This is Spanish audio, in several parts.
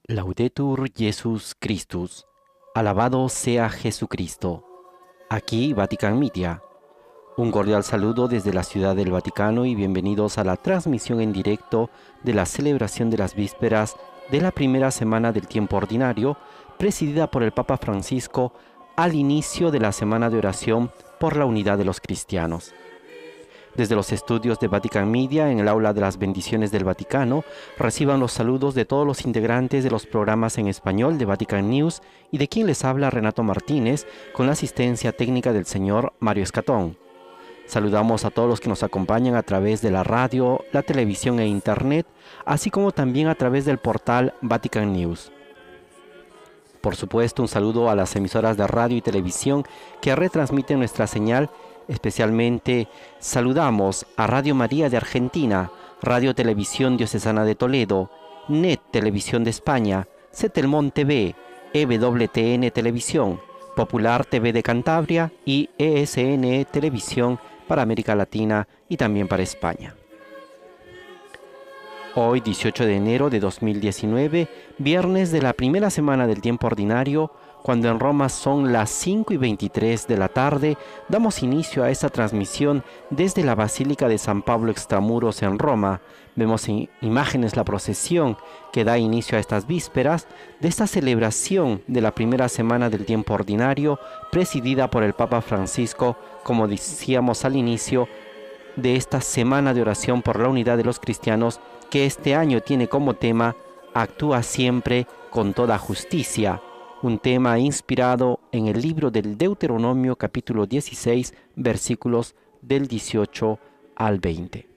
Laudetur Jesus Christus. Alabado sea Jesucristo. Aquí Vatican Media. Un cordial saludo desde la Ciudad del Vaticano y bienvenidos a la transmisión en directo de la celebración de las vísperas de la primera semana del tiempo ordinario, presidida por el Papa Francisco al inicio de la semana de oración por la unidad de los cristianos. Desde los estudios de Vatican Media, en el aula de las bendiciones del Vaticano, reciban los saludos de todos los integrantes de los programas en español de Vatican News y de quien les habla Renato Martínez, con la asistencia técnica del señor Mario Escatón. Saludamos a todos los que nos acompañan a través de la radio, la televisión e internet, así como también a través del portal Vatican News. Por supuesto, un saludo a las emisoras de radio y televisión que retransmiten nuestra señal. Especialmente saludamos a Radio María de Argentina, Radio Televisión Diocesana de Toledo, NET Televisión de España, Cetelmont TV, EWTN Televisión, Popular TV de Cantabria y ESNE Televisión para América Latina y también para España. Hoy, 18 de enero de 2019, viernes de la primera semana del tiempo ordinario, cuando en Roma son las 5:23 de la tarde, damos inicio a esta transmisión desde la Basílica de San Pablo Extramuros en Roma. Vemos en imágenes la procesión que da inicio a estas vísperas de esta celebración de la primera semana del tiempo ordinario, presidida por el Papa Francisco, como decíamos al inicio, de esta semana de oración por la unidad de los cristianos, que este año tiene como tema "Actúa siempre con toda justicia", un tema inspirado en el libro del Deuteronomio capítulo 16, versículos del 18 al 20.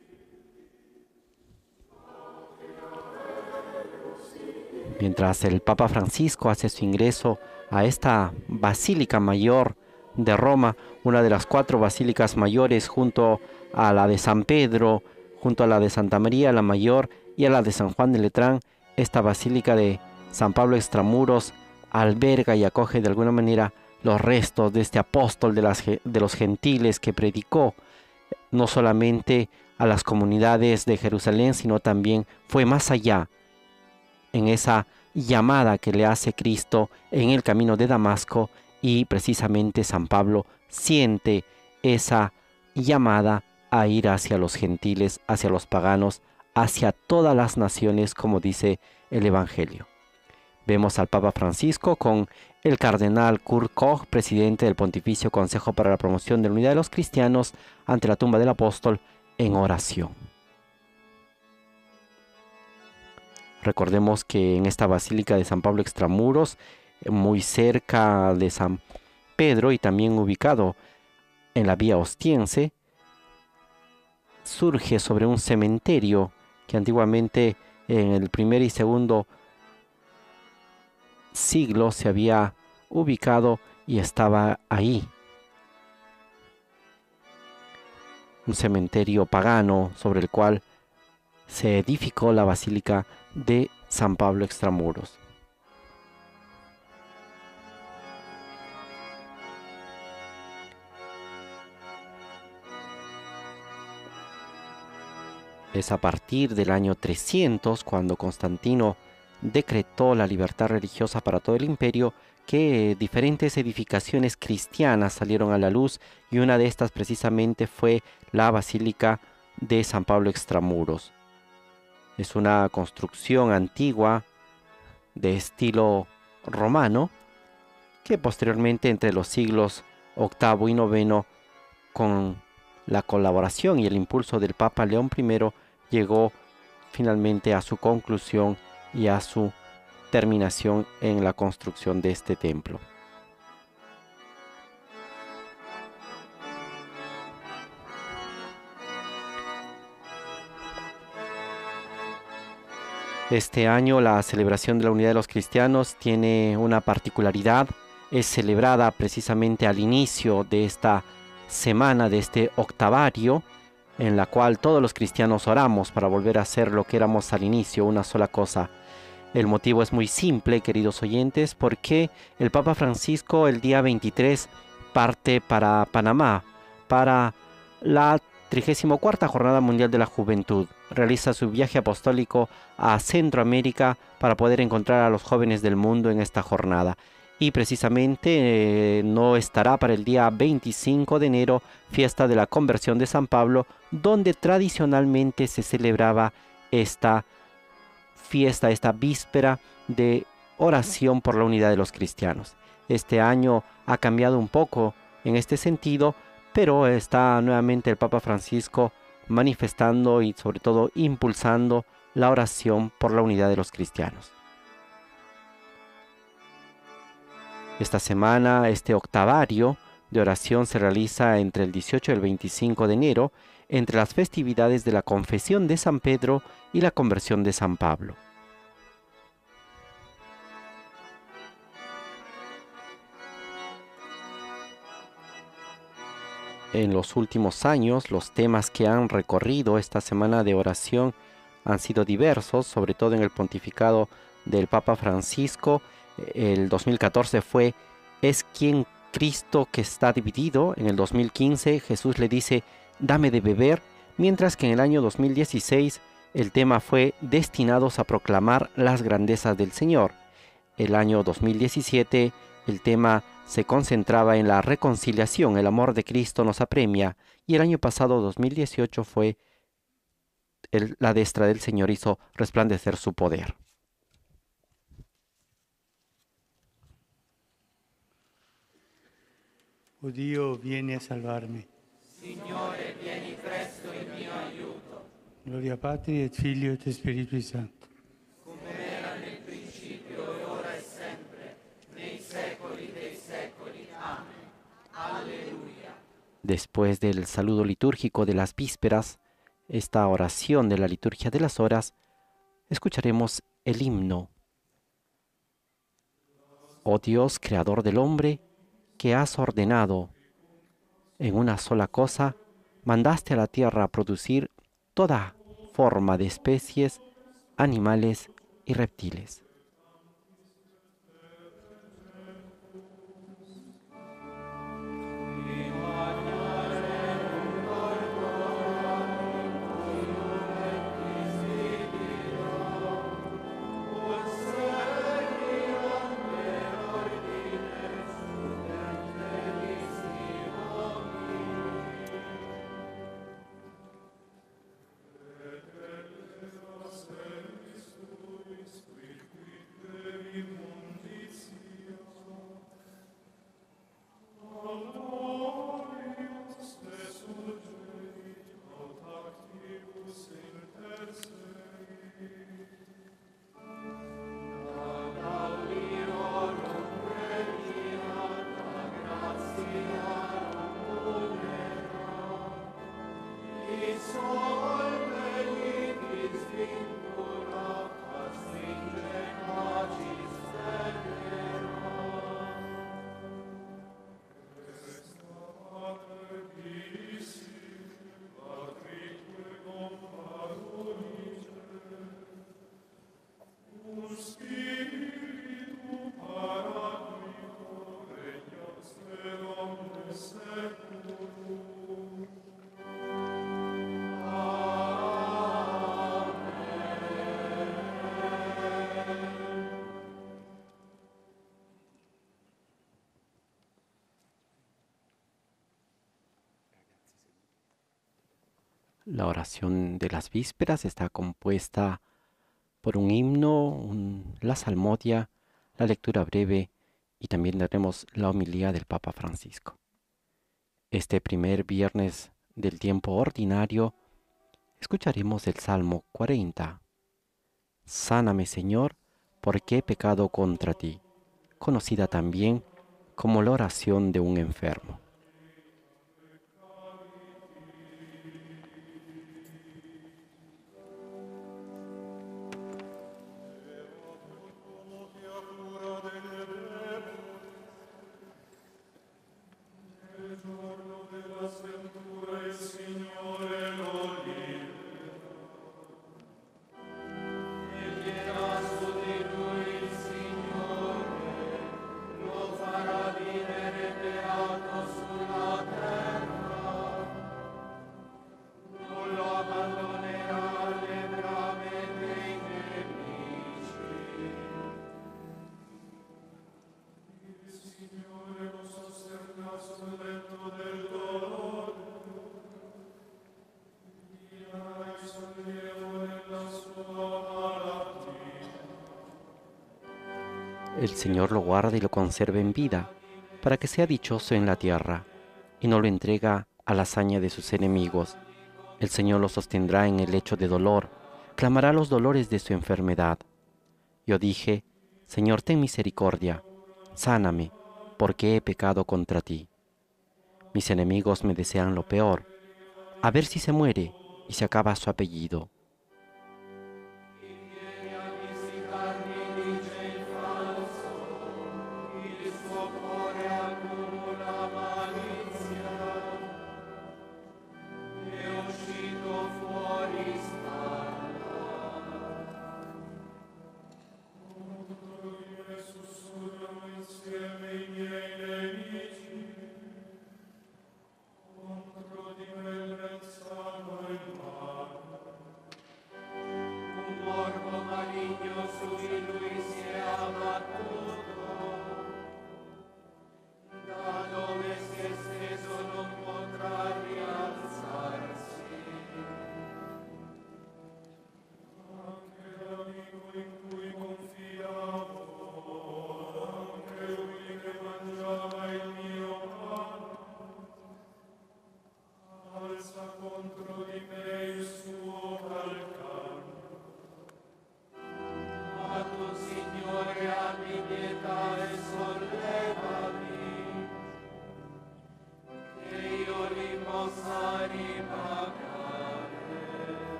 Mientras el Papa Francisco hace su ingreso a esta Basílica Mayor de Roma, una de las 4 basílicas mayores junto a la de San Pedro, junto a la de Santa María la Mayor y a la de San Juan de Letrán, esta Basílica de San Pablo Extramuros alberga y acoge de alguna manera los restos de este apóstol de los gentiles que predicó no solamente a las comunidades de Jerusalén, sino también fue más allá en esa llamada que le hace Cristo en el camino de Damasco, y precisamente San Pablo siente esa llamada a ir hacia los gentiles, hacia los paganos, hacia todas las naciones, como dice el Evangelio. Vemos al Papa Francisco con el cardenal Kurt Koch, presidente del Pontificio Consejo para la Promoción de la Unidad de los Cristianos, ante la tumba del apóstol en oración. Recordemos que en esta Basílica de San Pablo Extramuros, muy cerca de San Pedro y también ubicado en la vía Ostiense, surge sobre un cementerio que antiguamente en el primer y segundo siglo se había ubicado y estaba ahí. Un cementerio pagano sobre el cual se edificó la Basílica de San Pablo Extramuros. Es a partir del año 300, cuando Constantino decretó la libertad religiosa para todo el imperio, que diferentes edificaciones cristianas salieron a la luz, y una de estas precisamente fue la Basílica de San Pablo Extramuros. Es una construcción antigua de estilo romano que posteriormente, entre los siglos VIII y IX, con la colaboración y el impulso del Papa León I, llegó finalmente a su conclusión y a su terminación en la construcción de este templo. Este año la celebración de la unidad de los cristianos tiene una particularidad. Es celebrada precisamente al inicio de esta semana, de este octavario, en la cual todos los cristianos oramos para volver a ser lo que éramos al inicio, una sola cosa. El motivo es muy simple, queridos oyentes, porque el Papa Francisco el día 23 parte para Panamá, para la 34ª Jornada Mundial de la Juventud. Realiza su viaje apostólico a Centroamérica para poder encontrar a los jóvenes del mundo en esta jornada. Y precisamente no estará para el día 25 de enero, fiesta de la conversión de San Pablo, donde tradicionalmente se celebraba esta fiesta, esta víspera de oración por la unidad de los cristianos. Este año ha cambiado un poco en este sentido, pero está nuevamente el Papa Francisco manifestando y sobre todo impulsando la oración por la unidad de los cristianos. Esta semana, este octavario de oración se realiza entre el 18 y el 25 de enero, entre las festividades de la Confesión de San Pedro y la Conversión de San Pablo. En los últimos años, los temas que han recorrido esta semana de oración han sido diversos, sobre todo en el pontificado del Papa Francisco. El 2014 fue ¿Es quién Cristo que está dividido? En el 2015 Jesús le dice dame de beber, mientras que en el año 2016 el tema fue Destinados a proclamar las grandezas del Señor. El año 2017 el tema se concentraba en la reconciliación, el amor de Cristo nos apremia, y el año pasado 2018 fue la destra del Señor hizo resplandecer su poder. Oh Dio, vieni a salvarmi. Signore, vieni presto in mio aiuto. Gloria Patri et Filio et Spiritui Sancto. Come era nel principio e ora e sempre, nei secoli dei secoli. Amen. Alleluia. Después del saludo litúrgico de las vísperas, esta oración de la liturgia de las horas, escucharemos el himno. Oh Dios, creador del hombre, que has ordenado en una sola cosa, mandaste a la tierra a producir toda forma de especies, animales y reptiles. La oración de las vísperas está compuesta por un himno, la salmodia, la lectura breve y también tenemos la homilía del Papa Francisco. Este primer viernes del tiempo ordinario escucharemos el Salmo 40. Sáname, Señor, porque he pecado contra ti, conocida también como la oración de un enfermo. Lo farà vivere beato El Señor lo guarda y lo conserva en vida, para que sea dichoso en la tierra, y no lo entrega a la hazaña de sus enemigos. El Señor lo sostendrá en el lecho de dolor, clamará los dolores de su enfermedad. Yo dije, Señor, ten misericordia, sáname, porque he pecado contra ti. Mis enemigos me desean lo peor, a ver si se muere y se acaba su apellido.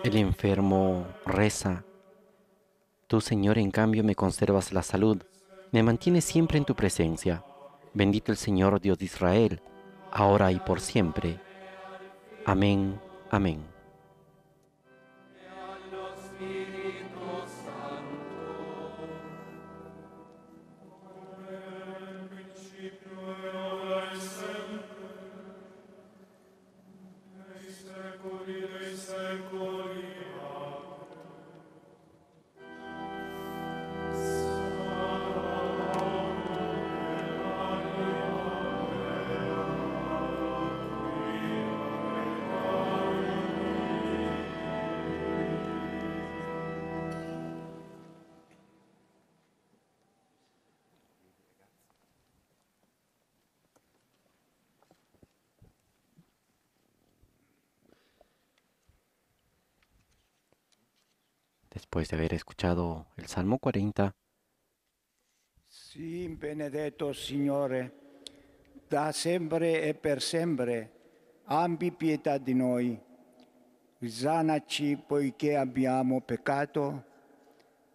El enfermo reza, tú, Señor, en cambio me conservas la salud, me mantienes siempre en tu presencia. Bendito el Señor Dios de Israel, ahora y por siempre. Amén, amén. Después de haber escuchado el Salmo 40, Sì, benedetto Signore, da sempre e per sempre, abbi pietà di noi. Sanaci poiché abbiamo peccato,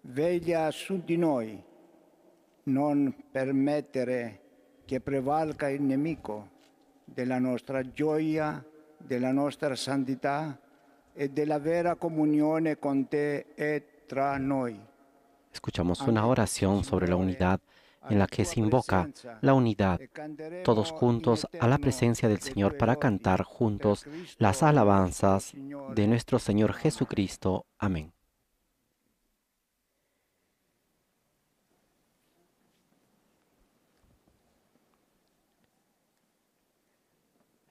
veglia su di noi, non permettere che prevalga il nemico della nostra gioia, della nostra santità e della vera comunione con te e tra noi. escuchamos una oración sobre la unidad en la que se invoca la unidad, todos juntos a la presencia del Señor para cantar juntos las alabanzas de nuestro Señor Jesucristo. Amén.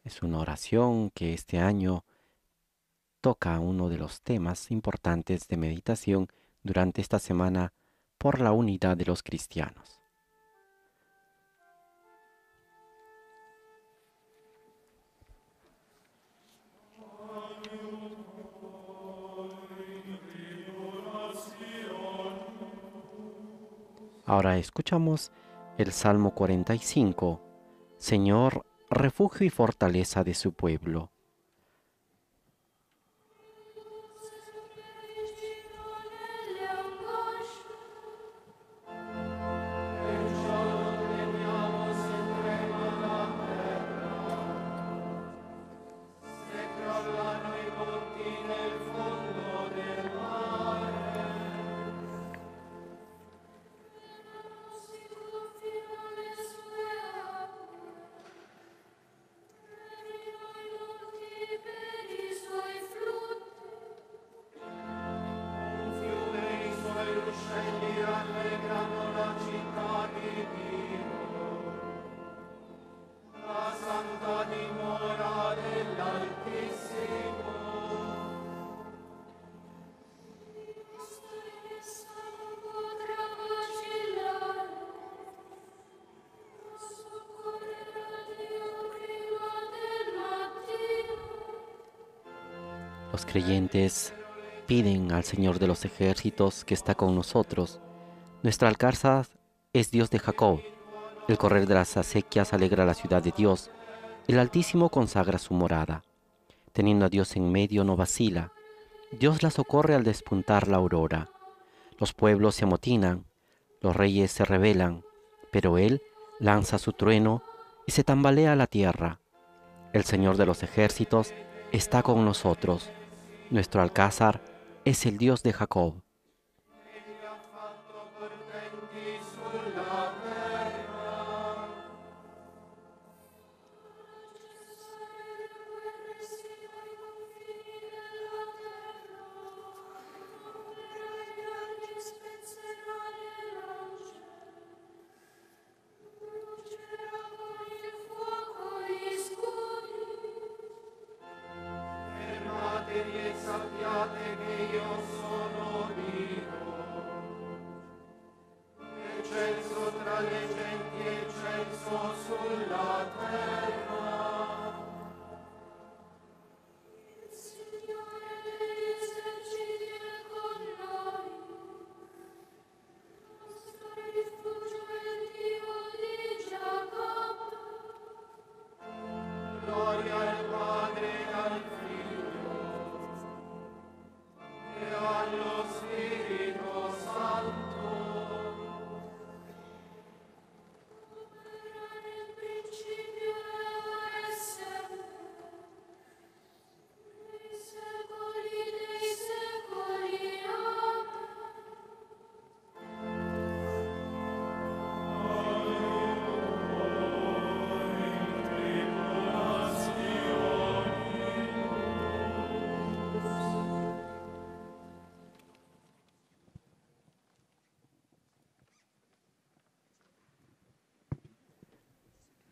Es una oración que este año toca uno de los temas importantes de meditación durante esta semana por la unidad de los cristianos. Ahora escuchamos el Salmo 45, Señor, refugio y fortaleza de su pueblo. Los creyentes piden al Señor de los ejércitos que está con nosotros. Nuestra alcázar es Dios de Jacob. El correr de las acequias alegra la ciudad de Dios. El Altísimo consagra su morada. Teniendo a Dios en medio no vacila. Dios la socorre al despuntar la aurora. Los pueblos se amotinan, los reyes se rebelan, pero Él lanza su trueno y se tambalea la tierra. El Señor de los ejércitos está con nosotros. Nuestro alcázar es el Dios de Jacob.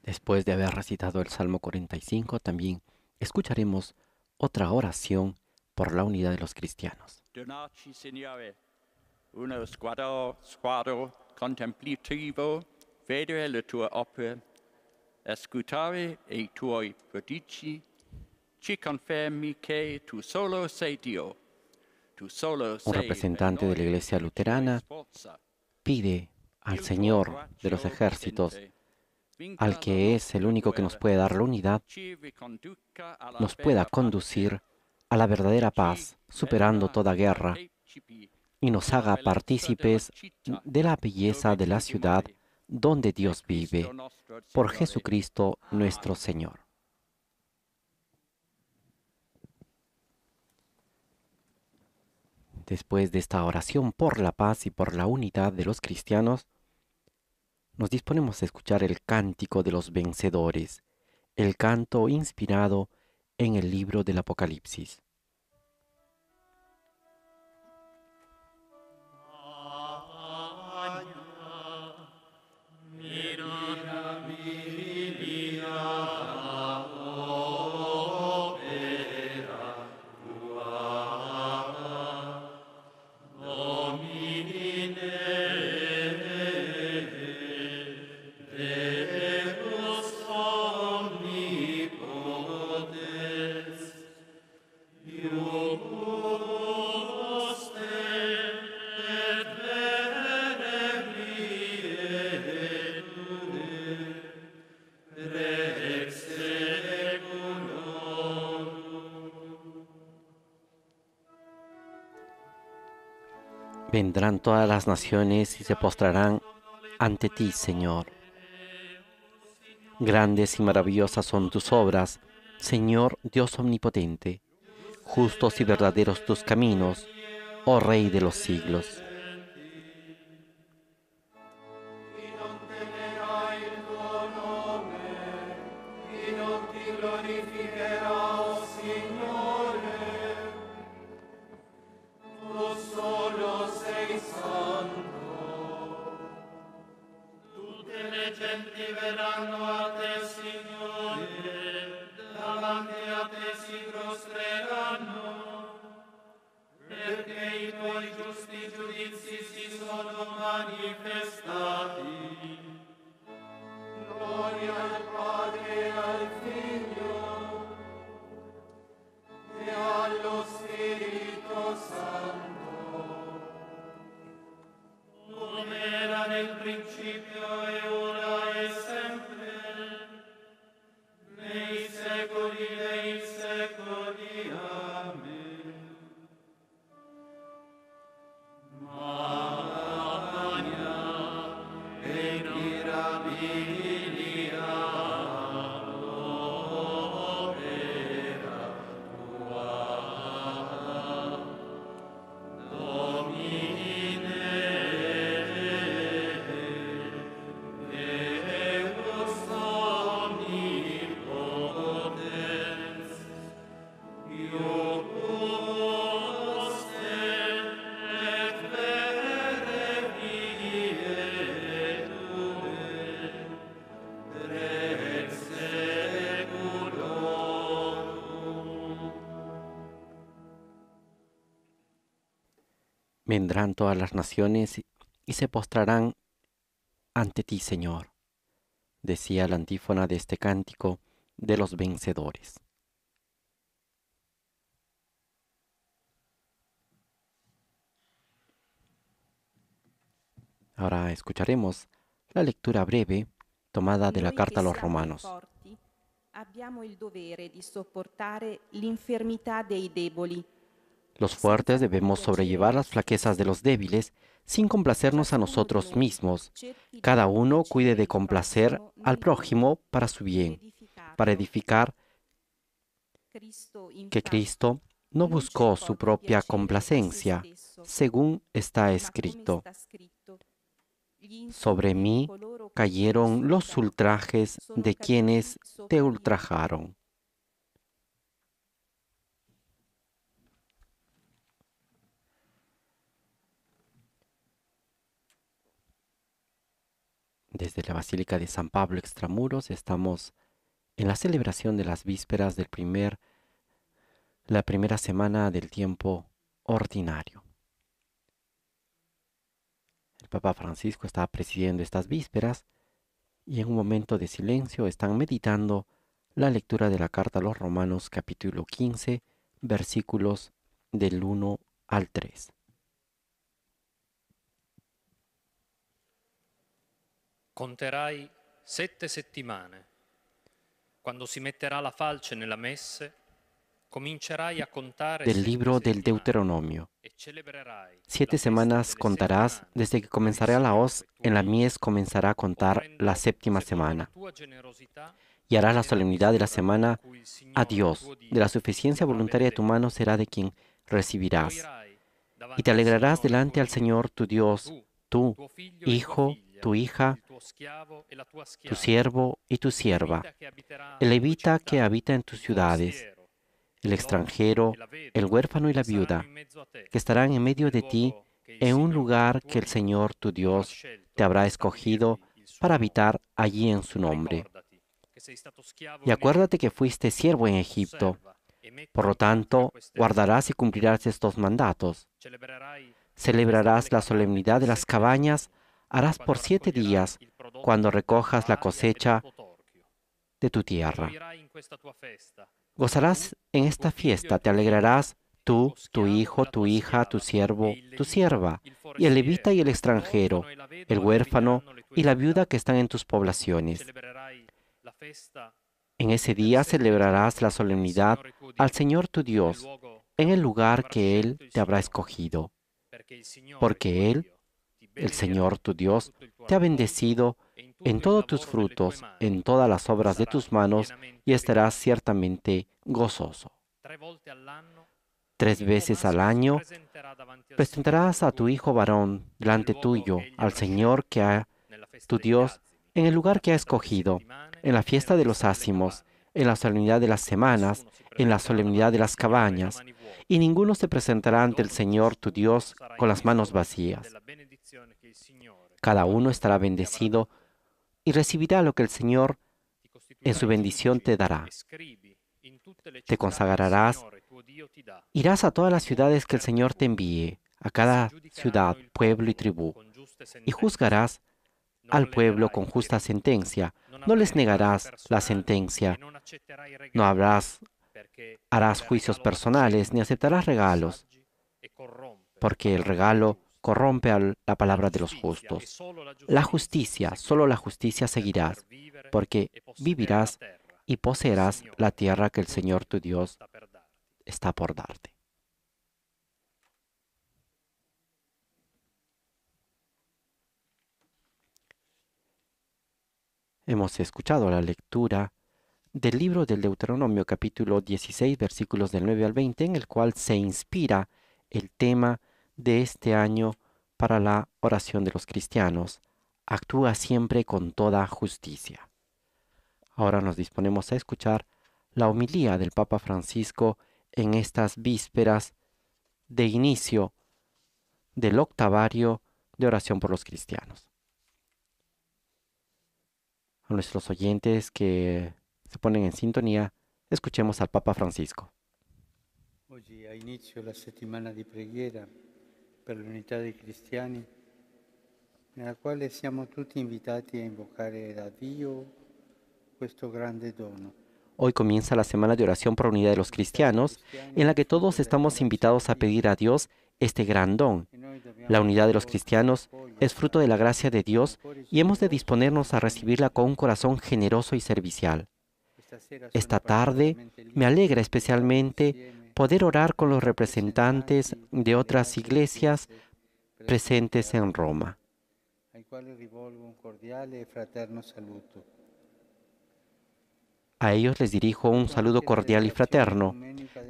Después de haber recitado el Salmo 45, también escucharemos otra oración por la unidad de los cristianos. Donaci, Signore, uno sguardo contemplativo, vedere le tue opere, ascoltare i tuoi prodigi, ci confermi che tu solo sei Dio, tu solo sei Un representante de la Iglesia luterana pide al Señor de los ejércitos, al que es el único que nos puede dar la unidad, nos pueda conducir a la verdadera paz, superando toda guerra, y nos haga partícipes de la belleza de la ciudad donde Dios vive, por Jesucristo nuestro Señor. Después de esta oración por la paz y por la unidad de los cristianos, nos disponemos a escuchar el cántico de los vencedores, el canto inspirado en el libro del Apocalipsis. Vendrán todas las naciones y se postrarán ante ti, Señor. Grandes y maravillosas son tus obras, Señor Dios omnipotente. Justos y verdaderos tus caminos, oh Rey de los siglos. Gloria al Padre, al Figlio e allo Spirito Vendrán todas las naciones y se postrarán ante ti, Señor, decía la antífona de este cántico de los vencedores. Ahora escucharemos la lectura breve tomada de la carta a los Romanos. Abbiamo il dovere di sopportare l'infermità dei deboli. Los fuertes debemos sobrellevar las flaquezas de los débiles sin complacernos a nosotros mismos. Cada uno cuide de complacer al prójimo para su bien, para edificar que Cristo no buscó su propia complacencia, según está escrito. Sobre mí cayeron los ultrajes de quienes te ultrajaron. Desde la Basílica de San Pablo Extramuros estamos en la celebración de las vísperas del la primera semana del tiempo ordinario. El Papa Francisco está presidiendo estas vísperas y en un momento de silencio están meditando la lectura de la carta a los Romanos capítulo 15, versículos del 1 al 3. Conterai 7 settimane. Quando si metterà la falce nella messe, comincerai a contare Del libro del Deuteronomio. 7 semanas contarás desde que comenzará la hoz, en la mies comenzará a contar la séptima semana. Y harás la solemnidad de la semana a Dios. De la suficiencia voluntaria de tu mano será de quien recibirás. Y te alegrarás delante al Señor tu Dios, tu hijo, tu hija, tu siervo y tu sierva, el levita que habita en tus ciudades, el extranjero, el huérfano y la viuda, que estarán en medio de ti en un lugar que el Señor tu Dios te habrá escogido para habitar allí en su nombre. Y acuérdate que fuiste siervo en Egipto. Por lo tanto, guardarás y cumplirás estos mandatos. Celebrarás la solemnidad de las cabañas, harás por 7 días, cuando recojas la cosecha de tu tierra. Gozarás en esta fiesta, te alegrarás tú, tu hijo, tu hija, tu siervo, tu sierva, y el levita y el extranjero, el huérfano y la viuda que están en tus poblaciones. En ese día celebrarás la solemnidad al Señor tu Dios, en el lugar que Él te habrá escogido, porque Él, el Señor tu Dios, te ha bendecido en todos tus frutos, en todas las obras de tus manos, y estarás ciertamente gozoso. 3 veces al año presentarás a tu hijo varón delante tuyo, al Señor tu Dios, en el lugar que ha escogido, en la fiesta de los ácimos, en la solemnidad de las semanas, en la solemnidad de las cabañas, y ninguno se presentará ante el Señor tu Dios con las manos vacías. Cada uno estará bendecido y recibirá lo que el Señor en su bendición te dará. Te consagrarás, irás a todas las ciudades que el Señor te envíe, a cada ciudad, pueblo y tribu, y juzgarás al pueblo con justa sentencia. No les negarás la sentencia, no harás juicios personales, ni aceptarás regalos, porque el regalo corrompe la palabra de los justos. La justicia, solo la justicia seguirás, porque vivirás y poseerás la tierra que el Señor tu Dios está por darte. Hemos escuchado la lectura del libro del Deuteronomio capítulo 16 versículos del 9 al 20, en el cual se inspira el tema de este año para la oración de los cristianos. Actúa siempre con toda justicia. Ahora nos disponemos a escuchar la homilía del Papa Francisco en estas vísperas de inicio del octavario de oración por los cristianos. A nuestros oyentes que se ponen en sintonía, escuchemos al Papa Francisco. Oggi ha inizio la settimana di preghiera per l'unità dei cristiani, nella quale siamo tutti invitati a invocare da Dio questo grande dono. Hoy comienza la semana de oración por la unidad de los cristianos, en la que todos estamos invitados a pedir a Dios este gran don. La unidad de los cristianos es fruto de la gracia de Dios y hemos de disponernos a recibirla con un corazón generoso y servicial. Esta tarde me alegra especialmente poder orar con los representantes de otras iglesias presentes en Roma. A ellos les dirijo un saludo cordial y fraterno.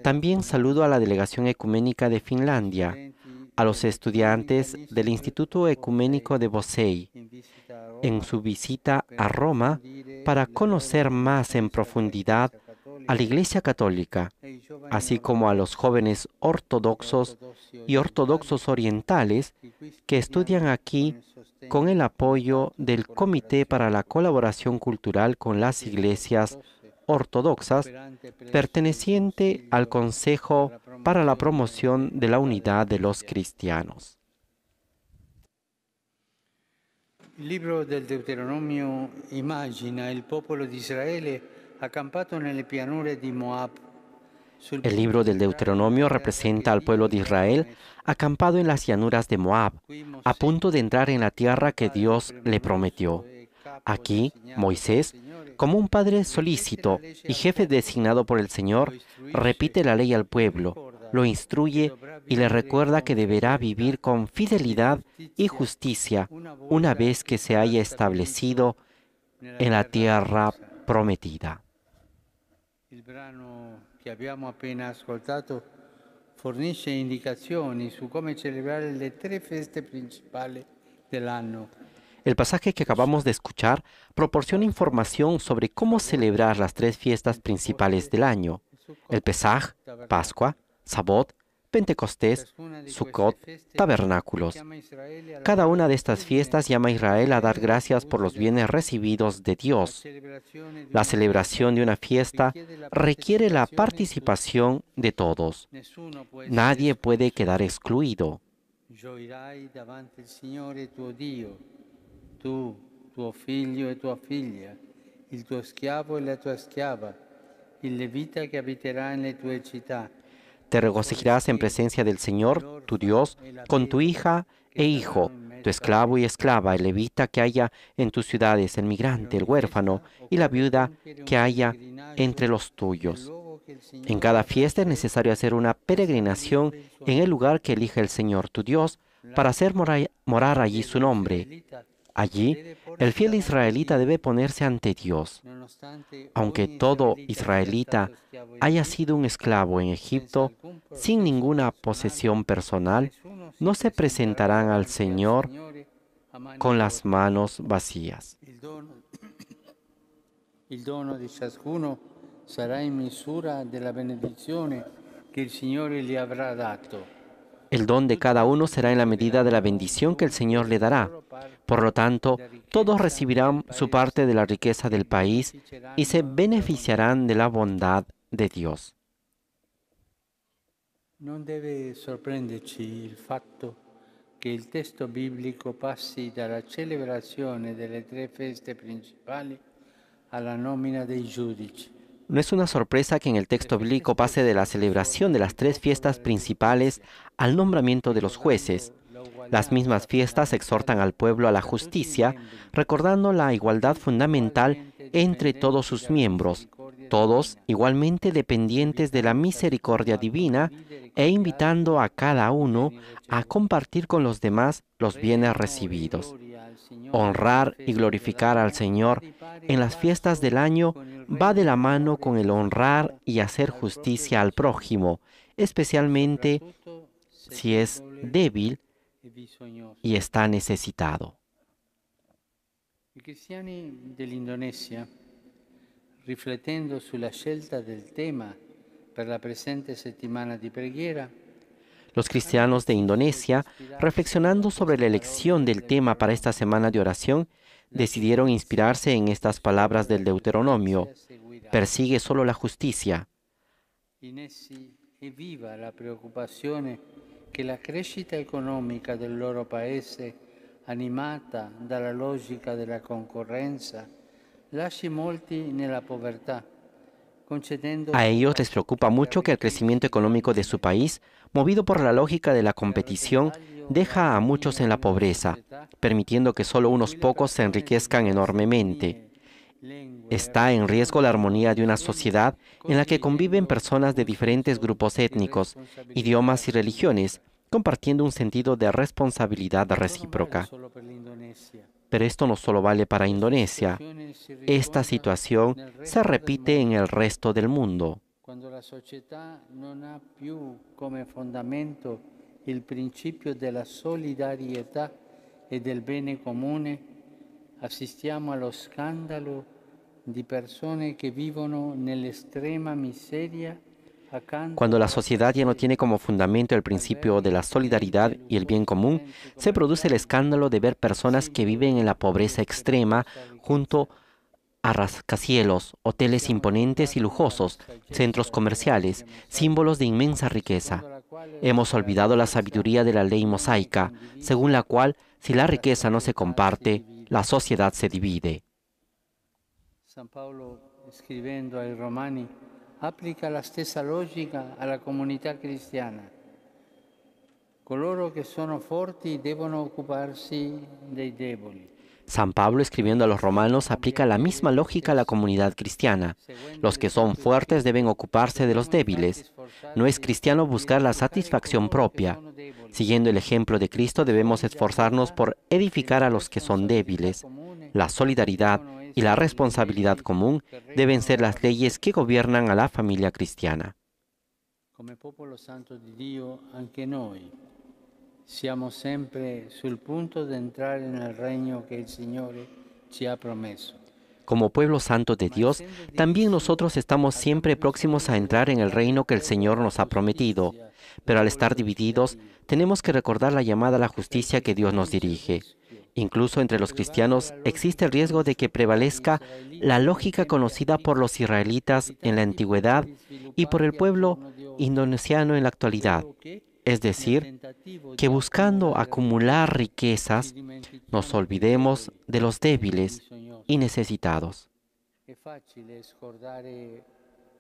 También saludo a la delegación ecuménica de Finlandia, a los estudiantes del Instituto Ecuménico de Bosei, en su visita a Roma para conocer más en profundidad a la Iglesia Católica, así como a los jóvenes ortodoxos y ortodoxos orientales que estudian aquí con el apoyo del Comité para la Colaboración Cultural con las Iglesias Ortodoxas, perteneciente al Consejo para la Promoción de la Unidad de los Cristianos. Il libro del Deuteronomio immagina il popolo di Israele accampato nelle pianure di Moab. El libro del Deuteronomio representa al pueblo de Israel acampado en las llanuras de Moab, a punto de entrar en la tierra que Dios le prometió. Aquí, Moisés, como un padre solícito y jefe designado por el Señor, repite la ley al pueblo, lo instruye y le recuerda que deberá vivir con fidelidad y justicia una vez que se haya establecido en la tierra prometida. Il brano che abbiamo appena ascoltato fornisce indicazioni su come celebrare le tre feste principali dell'anno. El pasaje que acabamos de escuchar proporciona información sobre cómo celebrar las tres fiestas principales del año: el Pesaj, Pascua, Sabot, Pentecostés, Sukkot, Tabernáculos. Cada una de estas fiestas llama a Israel a dar gracias por los bienes recibidos de Dios. La celebración de una fiesta requiere la participación de todos. Nadie puede quedar excluido. Gioirai davanti al Signore tuo Dio, tu, tuo figlio e tua figlia, il tuo schiavo e la tua schiava, il levita che abiterà nelle tue città. Te regocijarás en presencia del Señor, tu Dios, con tu hija e hijo, tu esclavo y esclava, el levita que haya en tus ciudades, el migrante, el huérfano y la viuda que haya entre los tuyos. En cada fiesta es necesario hacer una peregrinación en el lugar que elige el Señor, tu Dios, para hacer morar allí su nombre. Allí, el fiel israelita debe ponerse ante Dios. Aunque todo israelita haya sido un esclavo en Egipto, sin ninguna posesión personal, no se presentarán al Señor con las manos vacías. Il dono di ciascuno sarà in misura della benedizione che il Signore gli avrà dato. El don de cada uno será en la medida de la bendición que el Señor le dará. Por lo tanto, todos recibirán su parte de la riqueza del país y se beneficiarán de la bondad de Dios. Non deve sorprenderci il fatto che il testo biblico passi dalla celebrazione delle tre feste principali alla nomina dei giudici. No es una sorpresa que en el texto bíblico pase de la celebración de las tres fiestas principales al nombramiento de los jueces. Las mismas fiestas exhortan al pueblo a la justicia, recordando la igualdad fundamental entre todos sus miembros, todos igualmente dependientes de la misericordia divina, e invitando a cada uno a compartir con los demás los bienes recibidos. Honrar y glorificar al Señor en las fiestas del año va de la mano con el honrar y hacer justicia al prójimo, especialmente si es débil y está necesitado. I cristiani dell'Indonesia, riflettendo sulla scelta del tema Per la presente settimana di preghiera, Los cristianos de Indonesia, reflexionando sobre la elección del tema para esta semana de oración, decidieron inspirarse en estas palabras del Deuteronomio: persigue solo la justicia. in essi è viva la preoccupazione che la crescita economica del loro paese, animata dalla logica della concorrenza, lasci molti nella povertà, concedendo A ellos les preocupa mucho que el crecimiento económico de su país, movido por la lógica de la competición, deja a muchos en la pobreza, permitiendo que solo unos pocos se enriquezcan enormemente. Está en riesgo la armonía de una sociedad en la que conviven personas de diferentes grupos étnicos, idiomas y religiones, compartiendo un sentido de responsabilidad recíproca. Pero esto no solo vale para Indonesia. Esta situación se repite en el resto del mundo. Quando la società non ha più come fondamento il principio della solidarietà e del bene comune, assistiamo allo scandalo di persone che vivono nell'estrema miseria. Cuando la sociedad ya no tiene como fundamento el principio de la solidaridad y el bien común, se produce el escándalo de ver personas que viven en la pobreza extrema junto a rascacielos, hoteles imponentes y lujosos, centros comerciales, símbolos de inmensa riqueza. Hemos olvidado la sabiduría de la ley mosaica, según la cual, si la riqueza no se comparte, la sociedad se divide. San Paolo, scrivendo ai Romani, applica la stessa logica alla comunità cristiana. Coloro che sono forti devono occuparsi dei deboli. San Pablo, escribiendo a los romanos, aplica la misma lógica a la comunidad cristiana. Los que son fuertes deben ocuparse de los débiles. No es cristiano buscar la satisfacción propia. Siguiendo el ejemplo de Cristo, debemos esforzarnos por edificar a los que son débiles. La solidaridad y la responsabilidad común deben ser las leyes que gobiernan a la familia cristiana. Come popolo santo di Dio, anche noi siamo sempre sul punto di entrare nel regno che il Signore ci ha promesso. Como pueblo santo de Dios, también nosotros estamos siempre próximos a entrar en el reino que el Señor nos ha prometido. Pero al estar divididos, tenemos que recordar la llamada a la justicia que Dios nos dirige. Incluso entre los cristianos existe el riesgo de que prevalezca la lógica conocida por los israelitas en la antigüedad y por el pueblo indonesiano en la actualidad. Es decir, que buscando acumular riquezas, nos olvidemos de los débiles y necesitados. È facile scordare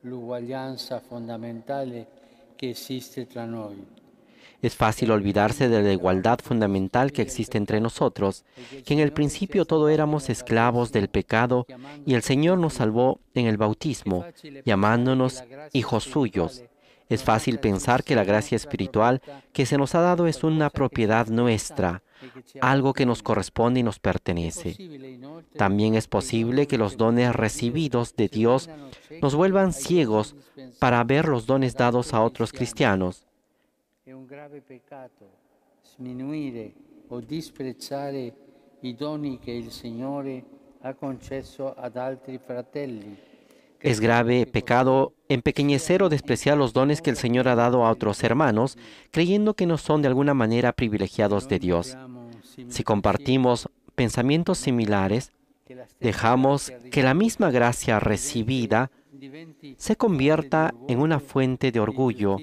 l'uguaglianza fondamentale che esiste tra noi. Es fácil olvidarse de la igualdad fundamental que existe entre nosotros, que en el principio todos éramos esclavos del pecado y el Señor nos salvó en el bautismo, llamándonos hijos suyos. Es fácil pensar que la gracia espiritual que se nos ha dado es una propiedad nuestra, algo que nos corresponde y nos pertenece. También es posible que los dones recibidos de Dios nos vuelvan ciegos para ver los dones dados a otros cristianos. È un grave peccato sminuire o disprezzare i doni che il Signore ha concesso ad altri fratelli. Es grave pecado empequeñecer o despreciar los dones que el Señor ha dado a otros hermanos, creyendo que no son de alguna manera privilegiados de Dios. Si compartimos pensamientos similares, dejamos que la misma gracia recibida se convierta en una fuente de orgullo,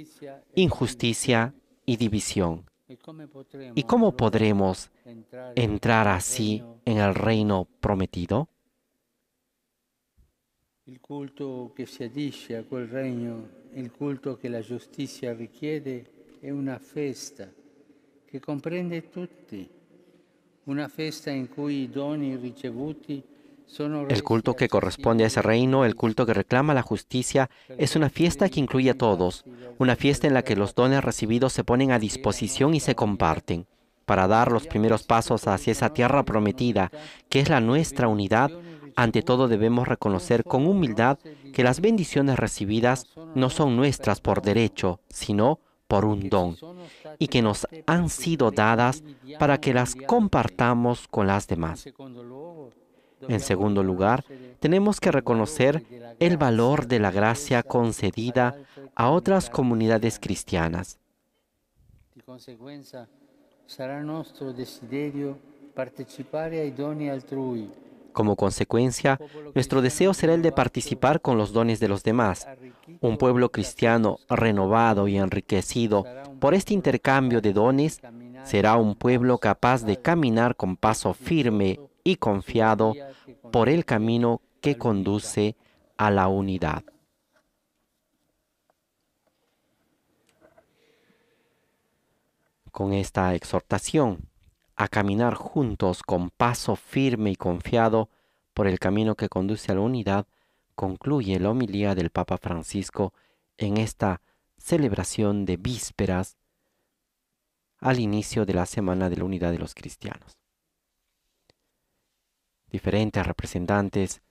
injusticia y división. ¿Y cómo podremos entrar así en el reino prometido? Il culto che si adisce a quel regno, il culto che la giustizia richiede, è una festa che comprende tutti, una festa in cui i doni ricevuti sono El culto que corresponde a ese reino, el culto que reclama la justicia, es una fiesta que incluye a todos, una fiesta en la que los dones recibidos se ponen a disposición y se comparten. Para dar los primeros pasos hacia esa tierra prometida, que es la nuestra unidad, ante todo debemos reconocer con humildad que las bendiciones recibidas no son nuestras por derecho, sino por un don, y que nos han sido dadas para que las compartamos con las demás. En segundo lugar, tenemos que reconocer el valor de la gracia concedida a otras comunidades cristianas. Di conseguenza sarà nostro desiderio partecipare ai doni altrui. Como consecuencia, nuestro deseo será el de participar con los dones de los demás. Un pueblo cristiano renovado y enriquecido por este intercambio de dones será un pueblo capaz de caminar con paso firme y confiado por el camino que conduce a la unidad. Con esta exhortación a caminar juntos con paso firme y confiado por el camino que conduce a la unidad, concluye la homilía del Papa Francisco en esta celebración de vísperas al inicio de la Semana de la Unidad de los Cristianos. Diferentes representantes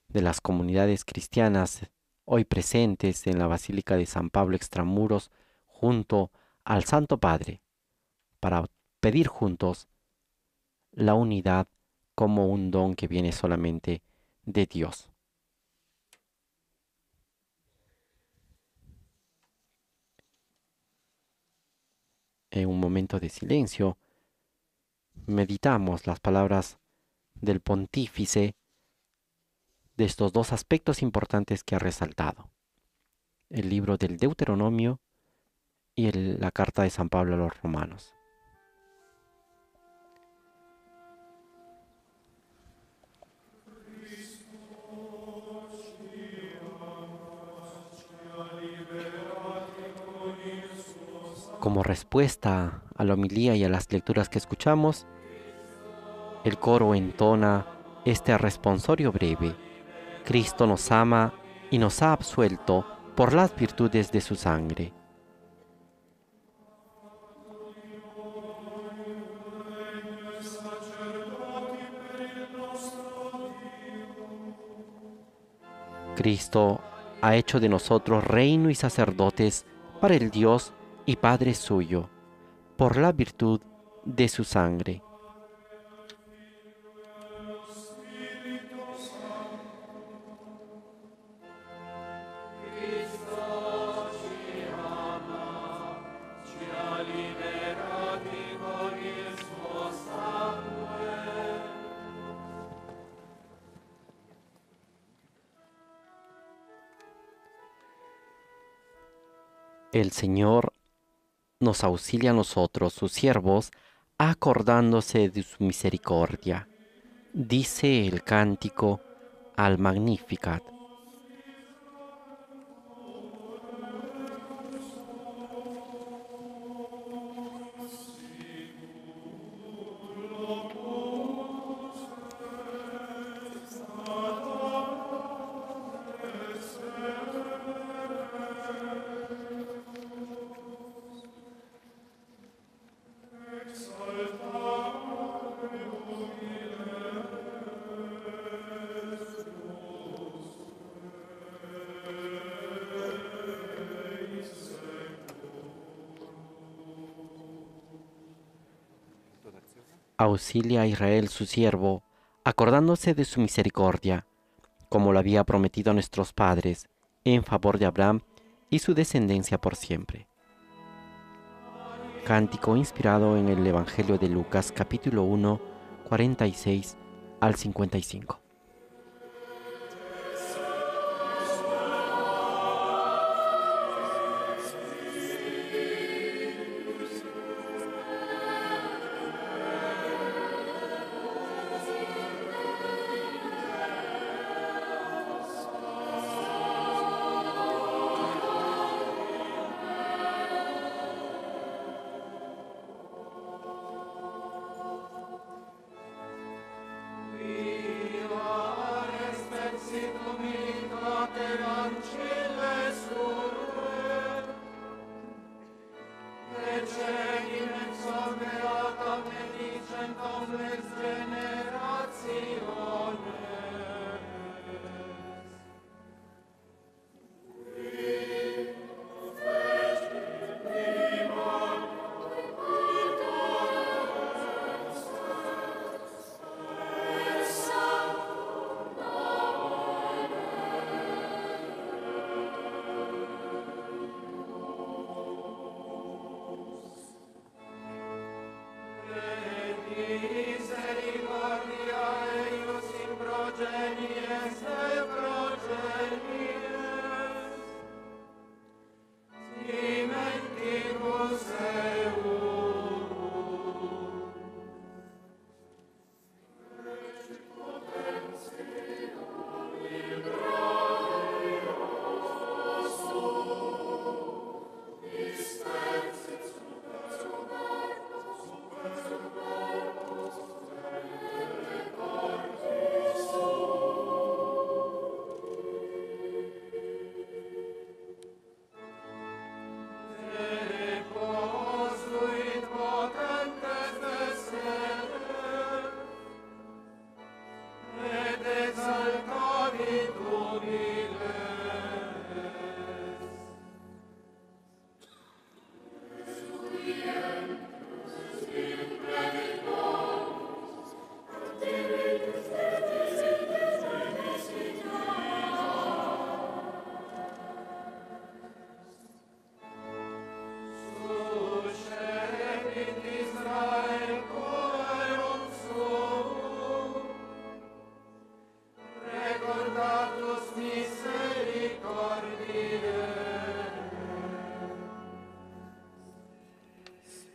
de las comunidades cristianas hoy presentes en la Basílica de San Pablo Extramuros junto al Santo Padre para pedir juntos la unidad como un don que viene solamente de Dios. En un momento de silencio, meditamos las palabras del pontífice de estos dos aspectos importantes que ha resaltado: el libro del Deuteronomio y la carta de San Pablo a los Romanos. Como respuesta a la homilía y a las lecturas que escuchamos, el coro entona este responsorio breve: Cristo nos ama y nos ha absuelto por las virtudes de su sangre. Cristo ha hecho de nosotros reino y sacerdotes para el Dios y Padre suyo, por la virtud de su sangre. El Señor nos auxilia a nosotros, sus siervos, acordándose de su misericordia. Dice el cántico al Magnificat. Auxilia a Israel su siervo, acordándose de su misericordia, como lo había prometido a nuestros padres, en favor de Abraham y su descendencia por siempre. Cántico inspirado en el Evangelio de Lucas, capítulo 1, 46 al 55.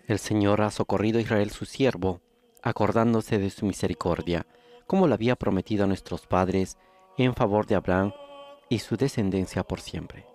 El Señor ha socorrido a Israel su siervo, acordándose de su misericordia, como lo había prometido a nuestros padres, en favor de Abraham y su descendencia por siempre.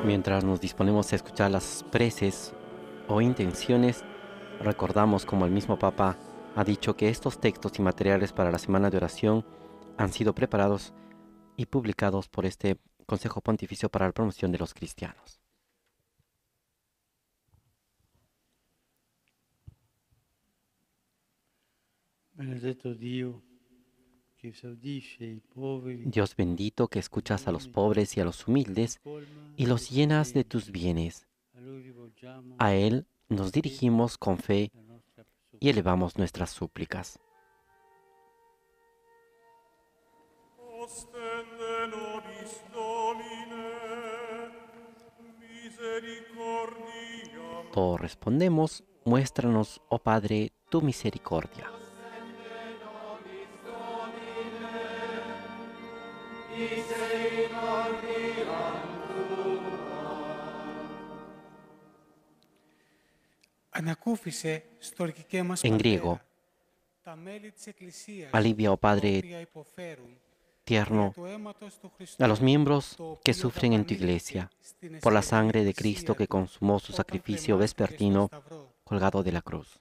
Mientras nos disponemos a escuchar las preces o intenciones, recordamos como el mismo Papa ha dicho que estos textos y materiales para la Semana de Oración han sido preparados y publicados por este Consejo Pontificio para la Promoción de los Cristianos. Benedetto Dio, che esaudisce i poveri, Dios bendito que escuchas a los pobres y a los humildes y los llenas de tus bienes. a lui rivolgiamo A Él nos dirigimos con fe la nostra supplica. y elevamos nuestras súplicas. Ostende nobis Domine, misericordia. Todos respondemos, muéstranos, oh Padre, tu misericordia. En griego, alivia, oh Padre tierno, a los miembros que sufren en tu iglesia, por la sangre de Cristo que consumó su sacrificio vespertino colgado de la cruz.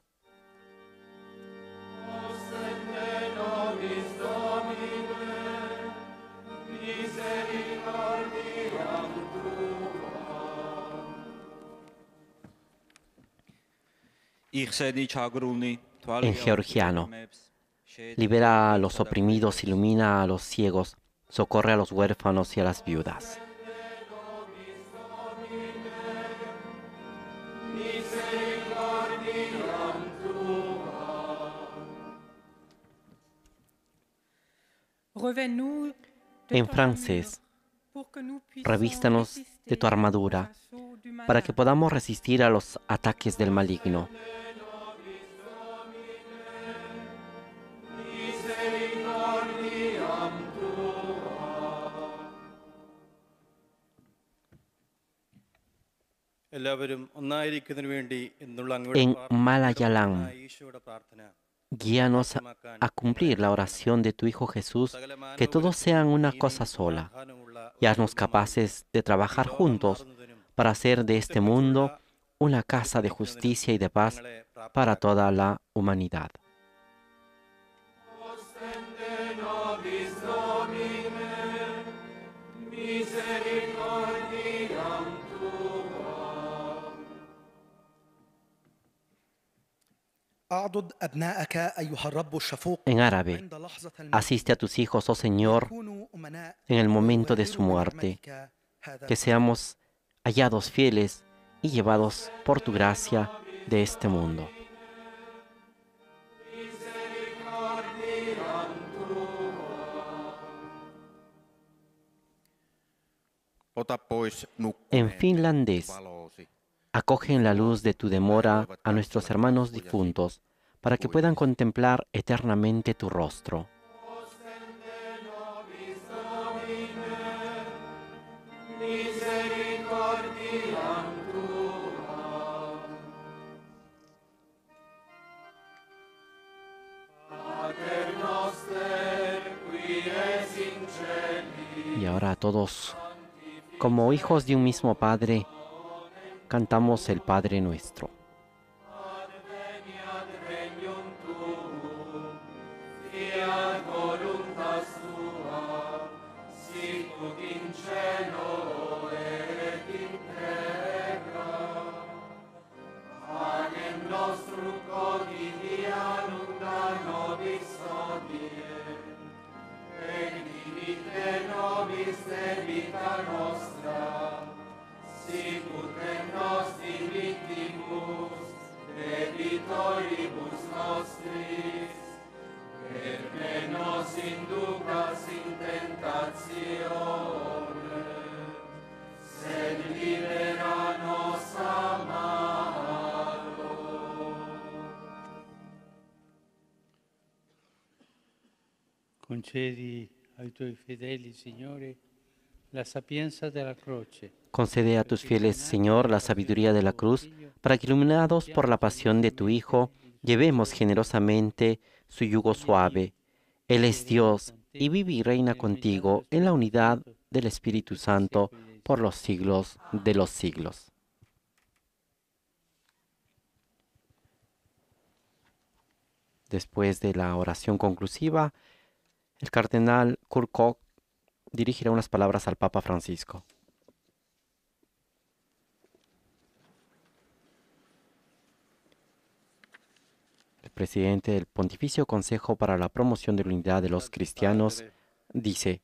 En georgiano, libera a los oprimidos, ilumina a los ciegos, socorre a los huérfanos y a las viudas. En francés, revístanos de tu armadura para que podamos resistir a los ataques del maligno. En Malayalam, guíanos a cumplir la oración de tu Hijo Jesús, que todos sean una cosa sola, y haznos capaces de trabajar juntos para hacer de este mundo una casa de justicia y de paz para toda la humanidad. En árabe, asiste a tus hijos, oh Señor, en el momento de su muerte, que seamos hallados fieles y llevados por tu gracia de este mundo. En finlandés, acoge en la luz de tu demora a nuestros hermanos difuntos, para que puedan contemplar eternamente tu rostro. Y ahora a todos, como hijos de un mismo Padre, cantamos el Padre Nuestro. Concedi ai tuoi fedeli, Signore, la sapienza della croce. Concede a tus fieles, Señor, la sabiduría de la cruz, para que, iluminados por la pasión de tu Hijo, llevemos generosamente su yugo suave. Él es Dios y vive y reina contigo en la unidad del Espíritu Santo por los siglos de los siglos. Después de la oración conclusiva, el cardenal Kurt Koch dirigirá unas palabras al Papa Francisco. El presidente del Pontificio Consejo para la Promoción de la Unidad de los Cristianos dice: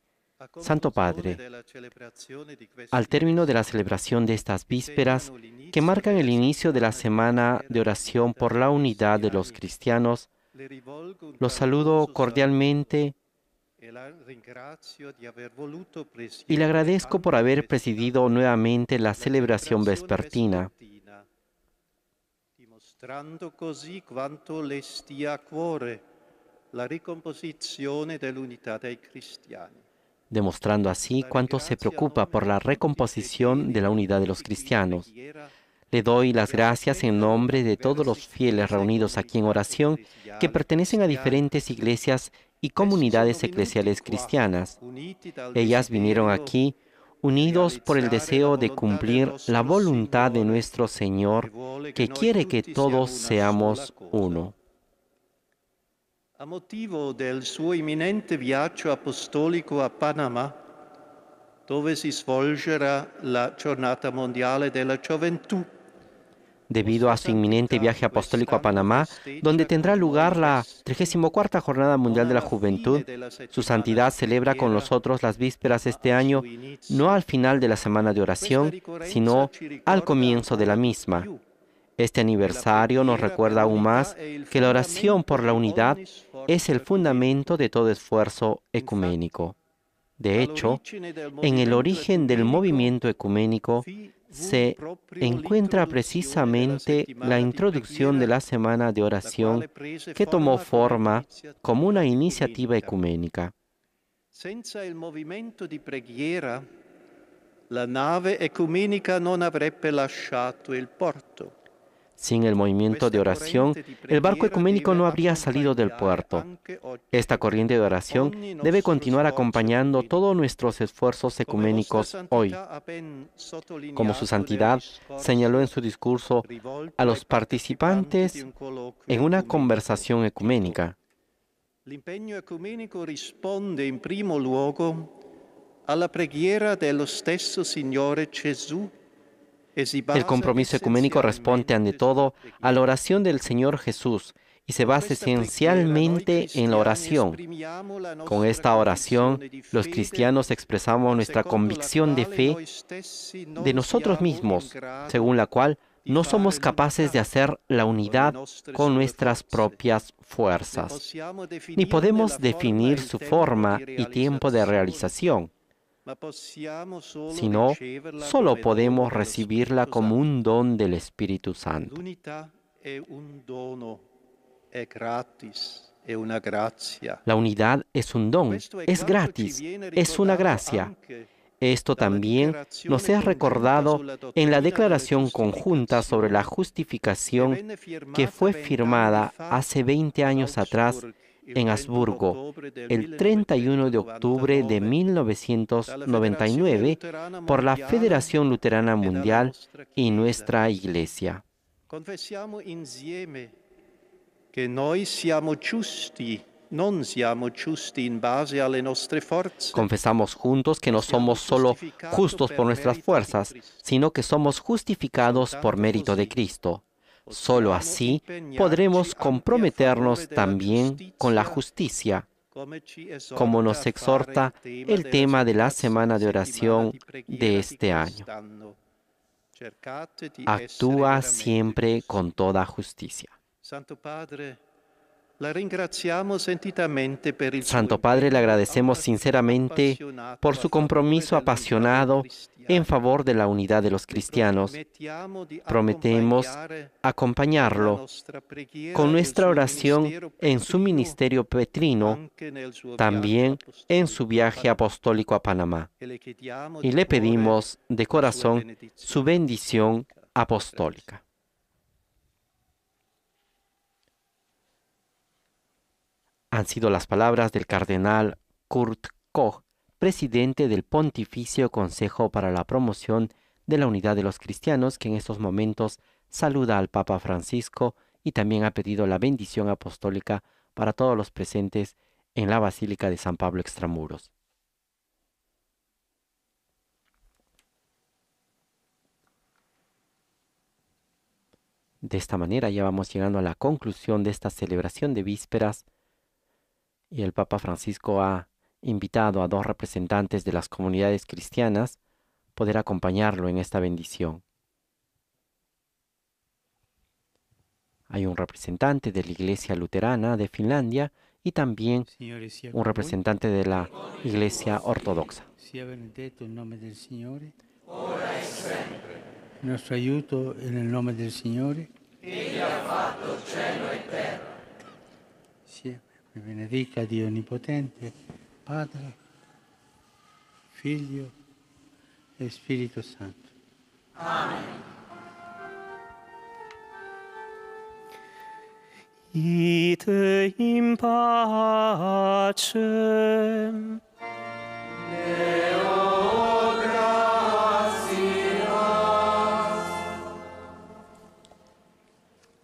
Santo Padre, al término de la celebración de estas vísperas, que marcan el inicio de la semana de oración por la unidad de los cristianos, los saludo cordialmente y le agradezco por haber presidido nuevamente la celebración vespertina, dimostrando così quanto le stia a cuore la ricomposizione dell'unità dei cristiani. Demostrando así cuánto se preocupa por la recomposición de la unidad de los cristianos. Le doy las gracias en nombre de todos los fieles reunidos aquí en oración que pertenecen a diferentes iglesias y comunidades eclesiales cristianas. Ellas vinieron aquí unidos por el deseo de cumplir la voluntad de nuestro Señor, que quiere que todos seamos uno. A motivo del suo imminente viaggio apostolico a Panama, dove si svolgerà la Giornata Mondiale della Gioventù, debido a su inminente viaje apostólico a Panamá, donde tendrá lugar la 34ª Jornada Mundial de la Juventud, su santidad celebra con nosotros las vísperas este año, no al final de la semana de oración, sino al comienzo de la misma. Este aniversario nos recuerda aún más que la oración por la unidad es el fundamento de todo esfuerzo ecuménico. De hecho, en el origen del movimiento ecuménico se encuentra precisamente la introducción de la semana de oración que tomó forma como una iniciativa ecuménica. Senza il movimento di preghiera, la nave ecumenica non avrebbe lasciato il porto. Sin el movimiento de oración, el barco ecuménico no habría salido del puerto. Esta corriente de oración debe continuar acompañando todos nuestros esfuerzos ecuménicos hoy. Como su santidad señaló en su discurso a los participantes en una conversación ecuménica. L'impegno ecumenico risponde in primo luogo alla preghiera dello stesso Signore Gesù. El compromiso ecuménico responde ante todo a la oración del Señor Jesús y se basa esencialmente en la oración. Con esta oración, los cristianos expresamos nuestra convicción de fe de nosotros mismos, según la cual no somos capaces de hacer la unidad con nuestras propias fuerzas, ni podemos definir su forma y tiempo de realización. sino solo podemos recibirla como un don del Espíritu Santo. La unidad es un don, es gratis, es una gracia. Esto también nos es recordado en la declaración conjunta sobre la justificación que fue firmada hace 20 años atrás en Habsburgo, el 31 de octubre de 1999, por la Federación Luterana Mundial y nuestra Iglesia. Confessiamo insieme che noi siamo giusti, non siamo giusti in base alle nostre forze. Confesamos juntos que no somos solo justos por nuestras fuerzas, sino que somos justificados por mérito de Cristo. Solo así podremos comprometernos también con la justicia, como nos exhorta el tema de la semana de oración de este año. Actúa siempre con toda justicia. Santo Padre, le agradecemos sinceramente por su compromiso apasionado en favor de la unidad de los cristianos. Prometemos acompañarlo con nuestra oración en su ministerio petrino, también en su viaje apostólico a Panamá. Y le pedimos de corazón su bendición apostólica. Han sido las palabras del cardenal Kurt Koch, presidente del Pontificio Consejo para la Promoción de la Unidad de los Cristianos, que en estos momentos saluda al Papa Francisco y también ha pedido la bendición apostólica para todos los presentes en la Basílica de San Pablo Extramuros. De esta manera ya vamos llegando a la conclusión de esta celebración de vísperas, y el Papa Francisco ha invitado a 2 representantes de las comunidades cristianas a poder acompañarlo en esta bendición. Hay un representante de la Iglesia Luterana de Finlandia y también un representante de la Iglesia Ortodoxa. Sia benedetto il nome del Signore, ora e sempre. Il nostro aiuto è nel nome del Signore. Egli ha fatto cielo e terra. Mi benedica Dio Onnipotente, Padre, Figlio e Spirito Santo. Amen. Ite in pacem. Deo gratias.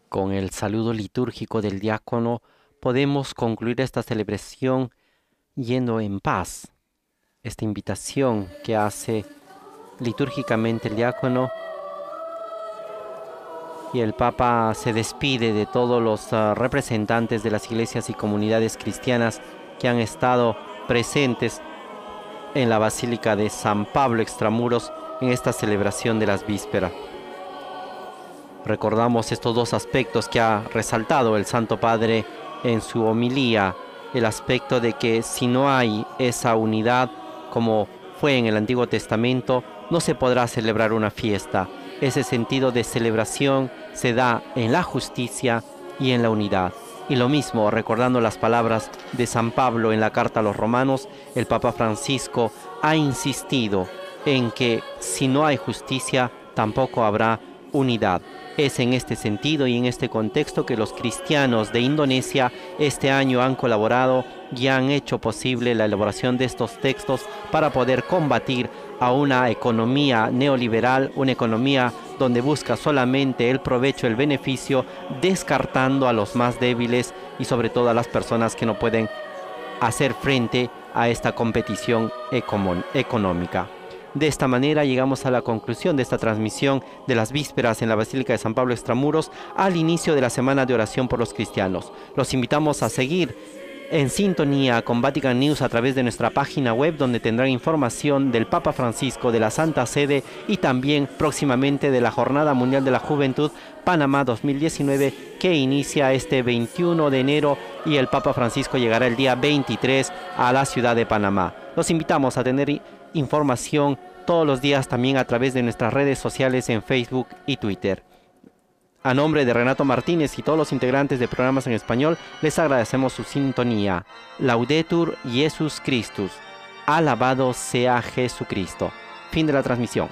Con el saludo litúrgico del diácono podemos concluir esta celebración yendo en paz. Esta invitación que hace litúrgicamente el diácono, y el Papa se despide de todos los representantes de las iglesias y comunidades cristianas que han estado presentes en la Basílica de San Pablo Extramuros en esta celebración de las vísperas. Recordamos estos 2 aspectos que ha resaltado el Santo Padre en su homilía, el aspecto de que si no hay esa unidad como fue en el Antiguo Testamento, no se podrá celebrar una fiesta. Ese sentido de celebración se da en la justicia y en la unidad. Y lo mismo, recordando las palabras de San Pablo en la carta a los Romanos, el Papa Francisco ha insistido en que si no hay justicia, tampoco habrá unidad. Es en este sentido y en este contexto que los cristianos de Indonesia este año han colaborado y han hecho posible la elaboración de estos textos para poder combatir a una economía neoliberal, una economía donde busca solamente el provecho, el beneficio, descartando a los más débiles y sobre todo a las personas que no pueden hacer frente a esta competición económica. De esta manera llegamos a la conclusión de esta transmisión de las vísperas en la Basílica de San Pablo Extramuros al inicio de la Semana de Oración por los Cristianos. Los invitamos a seguir en sintonía con Vatican News a través de nuestra página web, donde tendrán información del Papa Francisco, de la Santa Sede y también próximamente de la Jornada Mundial de la Juventud Panamá 2019, que inicia este 21 de enero y el Papa Francisco llegará el día 23 a la ciudad de Panamá. Los invitamos a tener información todos los días también a través de nuestras redes sociales en Facebook y Twitter. A nombre de Renato Martínez y todos los integrantes de programas en español, les agradecemos su sintonía. Laudetur Jesus Christus. Alabado sea Jesucristo. Fin de la transmisión.